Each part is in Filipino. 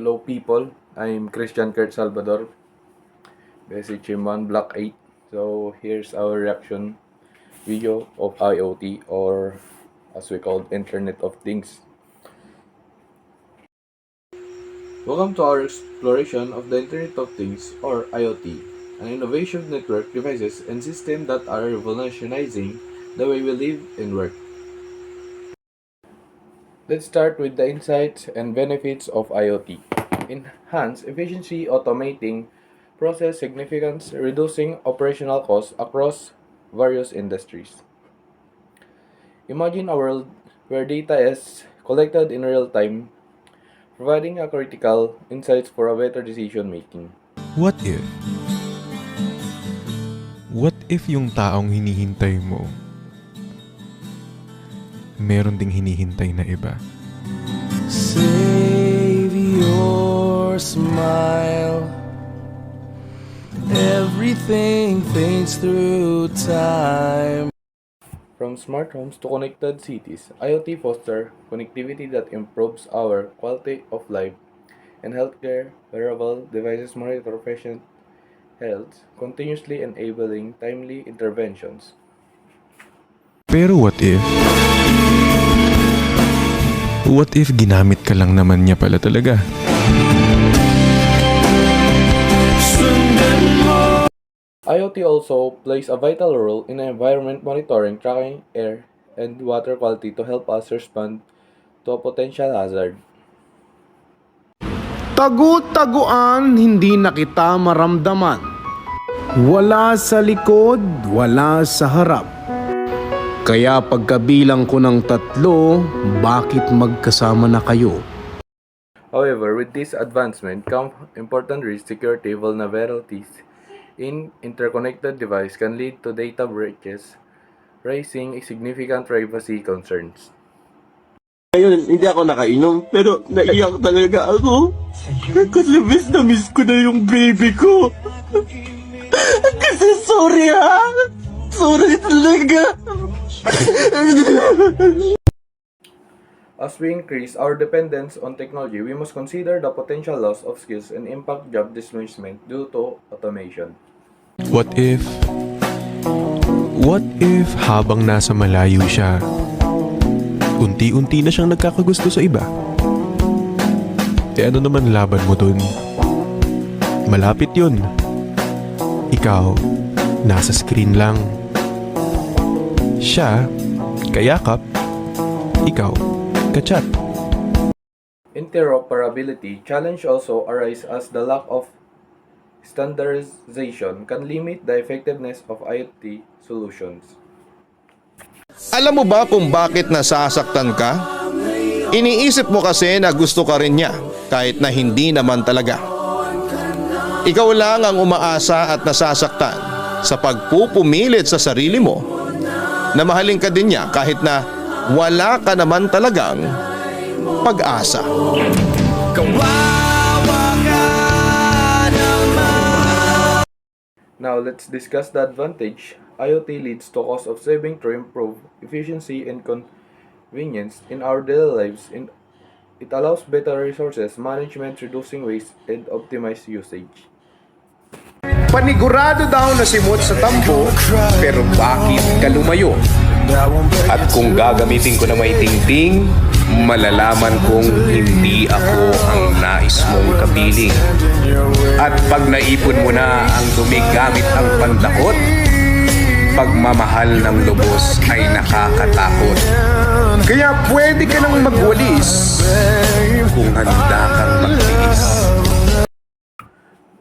Hello people, I'm Christian Kurt Salvador, Basic Chimban Block 8. So here's our reaction video of IoT, or as we call Internet of Things. Welcome to our exploration of the Internet of Things, or IoT, an innovative network devices and systems that are revolutionizing the way we live and work. Let's start with the insights and benefits of IoT. Enhance efficiency, automating process significance, reducing operational costs across various industries. Imagine a world where data is collected in real time, providing a critical insights for a better decision making. What if? What if yung taong hinihintay mo, meron ding hinihintay na iba? Save your smile. Everything fades through time. From smart homes to connected cities, IoT fosters connectivity that improves our quality of life, and healthcare wearable devices monitor patient health, continuously enabling timely interventions. Pero what if? What if ginamit ka lang naman niya pala talaga? IoT also plays a vital role in environment monitoring, tracking air and water quality to help us respond to a potential hazard. Tagu-taguan, hindi na kita maramdaman. Wala sa likod, wala sa harap. Kaya pagkabilang ko ng 3, bakit magkasama na kayo? However, with this advancement come important risks. Security vulnerabilities in interconnected device can lead to data breaches, raising significant privacy concerns. Ngayon, hindi ako nakainom, pero naiyak talaga ako. Kasi miss ko na yung baby ko. Kasi sorry ha! Sorry talaga! As we increase our dependence on technology, we must consider the potential loss of skills and impact job displacement due to automation. What if habang nasa malayo siya, unti-unti na siyang nagkakagusto sa iba? Ano naman laban mo dun? Malapit yun. Ikaw, nasa screen lang. Siya, kayakap. Ikaw, kachat. Interoperability challenge also arise as the lack of standardization can limit the effectiveness of IoT solutions. Alam mo ba kung bakit nasasaktan ka? Iniisip mo kasi na gusto ka rin niya kahit na hindi naman talaga. Ikaw lang ang umaasa at nasasaktan sa pagpupumilit sa sarili mo na mahalin ka din niya kahit na wala ka naman talagang pag-asa. Now let's discuss the advantage IoT leads to cost of saving to improve efficiency and convenience in our daily lives. It allows better resources management, reducing waste, and optimized usage. Panigurado daw na simot sa tambo, pero bakit ka lumayo? At kung gagamitin ko na may tingting, malalaman kong hindi ako ang nais mong kapiling. At pag naipon mo na ang dumi gamit ang pandakot, pagmamahal ng lubos ay nakakatakot. Kaya pwede ka nang magwalis. Kung handa kang magtiis.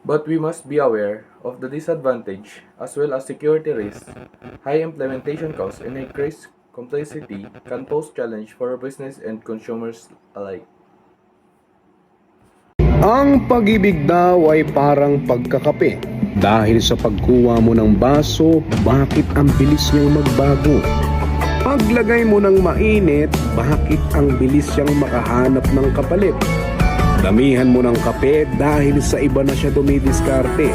But we must be aware of the disadvantage as well as security risks. High implementation costs and increased complexity can pose challenge for business and consumers alike. Ang pag-ibig daw ay parang pagkakape. Dahil sa pagkuha mo ng baso, bakit ang bilis niyang magbago? Paglagay mo ng mainit, bakit ang bilis siyang makahanap ng kapalit? Damihan mo ng kape dahil sa iba na siya dumidiskarte.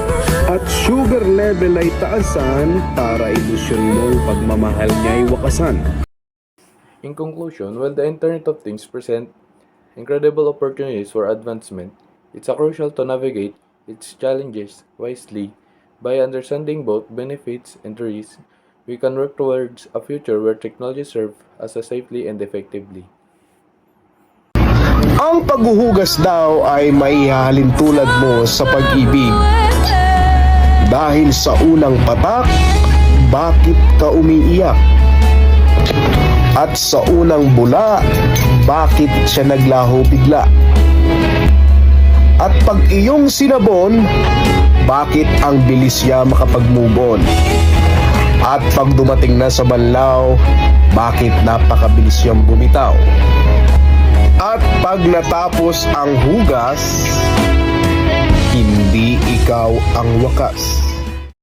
At sugar level ay taasan para ilusyon mong pagmamahal niya ay wakasan. In conclusion, while the Internet of Things present incredible opportunities for advancement, It's crucial to navigate its challenges wisely. By understanding both benefits and risks, we can work towards a future where technology serves us safely and effectively. Ang paghuhugas daw ay maihahalin tulad mo sa pag-ibig. Dahil sa unang patak, bakit ka umiiyak? At sa unang bula, bakit siya naglaho bigla? At pag iyong sinabon, bakit ang bilis niya makapag-move on? At pag dumating na sa banlaw, bakit napakabilis siyang bumitaw? At pag natapos ang hugas, hindi ikaw ang wakas.